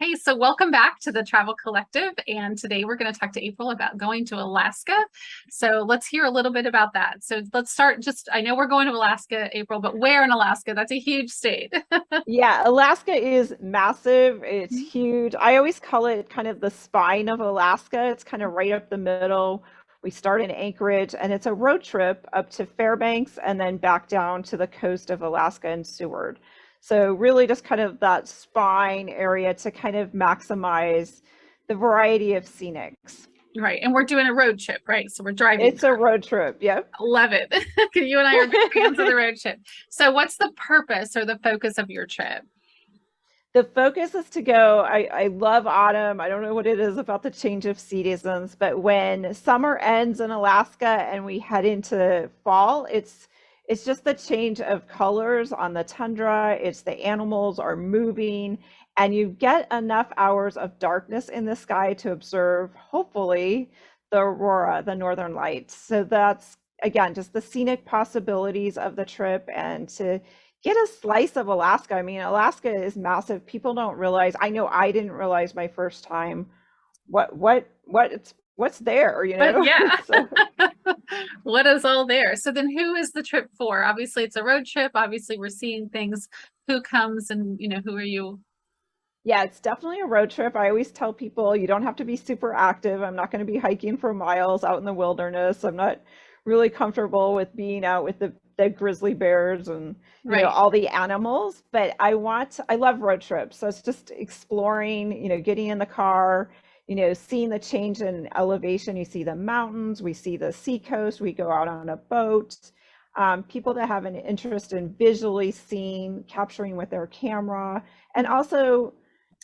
Hey, so welcome back to the Travel Collective. And today we're going to talk to April about going to Alaska. So let's hear a little bit about that. So let's start I know we're going to Alaska, April, but where in Alaska? That's a huge state. Yeah, Alaska is massive. It's huge. I always call it kind of the spine of Alaska. It's kind of right up the middle. We start in Anchorage, and it's a road trip up to Fairbanks and then back down to the coast of Alaska and Seward. So, really, just kind of that spine area to kind of maximize the variety of scenics. Right. And we're doing a road trip, right? So we're driving. It's a road trip. Yep. Love it. You and I are big fans of the road trip. So what's the purpose or the focus of your trip? The focus is to go. I love autumn. I don't know what it is about the change of seasons, but when summer ends in Alaska and we head into fall, it's just the change of colors on the tundra. It's the animals are moving, and you get enough hours of darkness in the sky to observe, hopefully, the aurora, the northern lights. So that's again just the scenic possibilities of the trip and to get a slice of Alaska. I mean, Alaska is massive. People don't realize. I know I didn't realize my first time what's there, you But know? yeah, So, what is all there? So then who is the trip for? Obviously it's a road trip. Obviously we're seeing things. Who comes and, who are you? yeah, it's definitely a road trip. I always tell people you don't have to be super active. I'm not going to be hiking for miles out in the wilderness. I'm not really comfortable with being out with the grizzly bears and Right. all the animals, but I love road trips. So it's just exploring, getting in the car, seeing the change in elevation. You see the mountains, we see the seacoast, we go out on a boat. People that have an interest in visually seeing, capturing with their camera, and also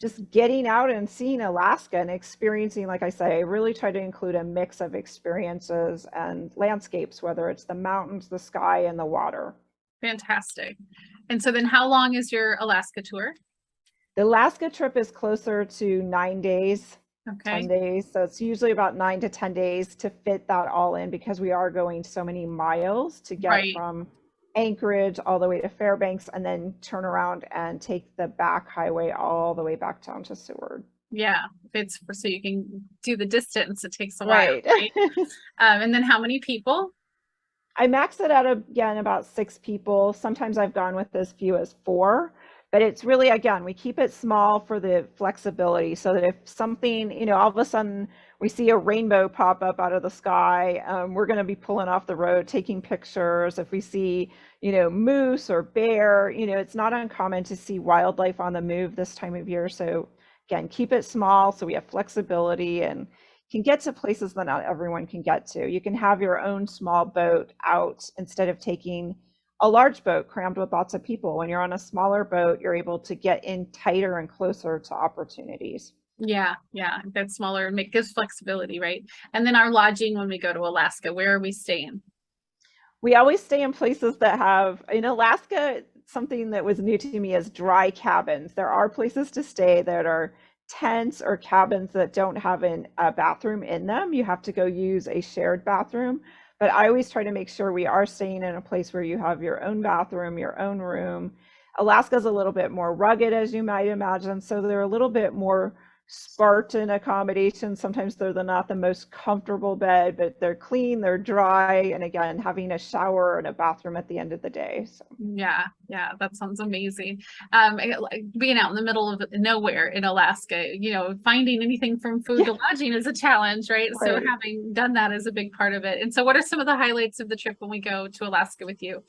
just getting out and seeing Alaska and experiencing, like I say, I really try to include a mix of experiences and landscapes, whether it's the mountains, the sky, and the water. Fantastic. And so then how long is your Alaska tour? The Alaska trip is closer to 9 days, 10 Okay. days. So it's usually about 9 to 10 days to fit that all in because we are going so many miles to get Right. from Anchorage all the way to Fairbanks and then turn around and take the back highway all the way back down to Seward. Yeah. It's for so you can do the distance. It takes a while, Right. right? And then how many people? I max it out again about 6 people. Sometimes I've gone with as few as four, but it's really, again, we keep it small for the flexibility so that if something, all of a sudden we see a rainbow pop up out of the sky, we're going to be pulling off the road, taking pictures. If we see, moose or bear, it's not uncommon to see wildlife on the move this time of year. So again, keep it small so we have flexibility and can get to places that not everyone can get to. You can have your own small boat out instead of taking a large boat crammed with lots of people. When you're on a smaller boat, you're able to get in tighter and closer to opportunities. Yeah, yeah. That's smaller and make gives flexibility, right? And then our lodging when we go to Alaska, where are we staying? We always stay in places that have, in Alaska, something that was new to me is dry cabins. There are places to stay that are tents or cabins that don't have a bathroom in them. You have to go use a shared bathroom. But I always try to make sure we are staying in a place where you have your own bathroom, your own room. Alaska's a little bit more rugged, as you might imagine, so they're a little bit more Spartan accommodations. Sometimes they're not the most comfortable bed, but they're clean, they're dry, and again, having a shower and a bathroom at the end of the day. So Yeah, yeah, that sounds amazing. Like being out in the middle of nowhere in Alaska, finding anything from food yeah, to lodging is a challenge, right? So right. having done that is a big part of it. And so what are some of the highlights of the trip when we go to Alaska with you?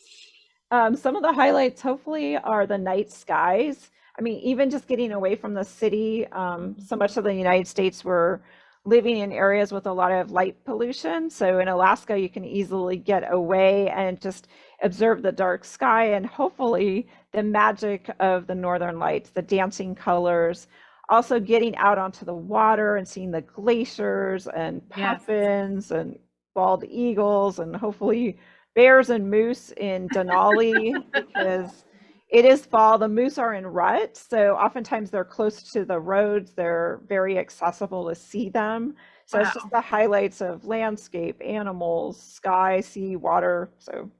Some of the highlights, hopefully, are the night skies. I mean, even just getting away from the city, so much of the United States, we're living in areas with a lot of light pollution. So in Alaska, you can easily get away and just observe the dark sky and hopefully the magic of the northern lights, the dancing colors. Also, getting out onto the water and seeing the glaciers and Yes. puffins and bald eagles and hopefully bears and moose in Denali because it is fall. The moose are in rut, so oftentimes they're close to the roads. They're very accessible to see them. So it's just Wow. the highlights of landscape, animals, sky, sea, water. So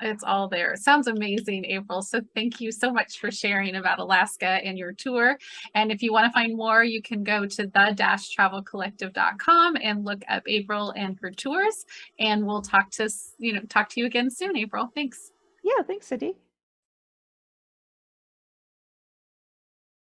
It's all there. It sounds amazing, April. So thank you so much for sharing about Alaska and your tour. And if you want to find more, you can go to the-travelcollective.com and look up April and her tours. And we'll talk to you again soon, April. Thanks. Yeah, thanks, Cindy.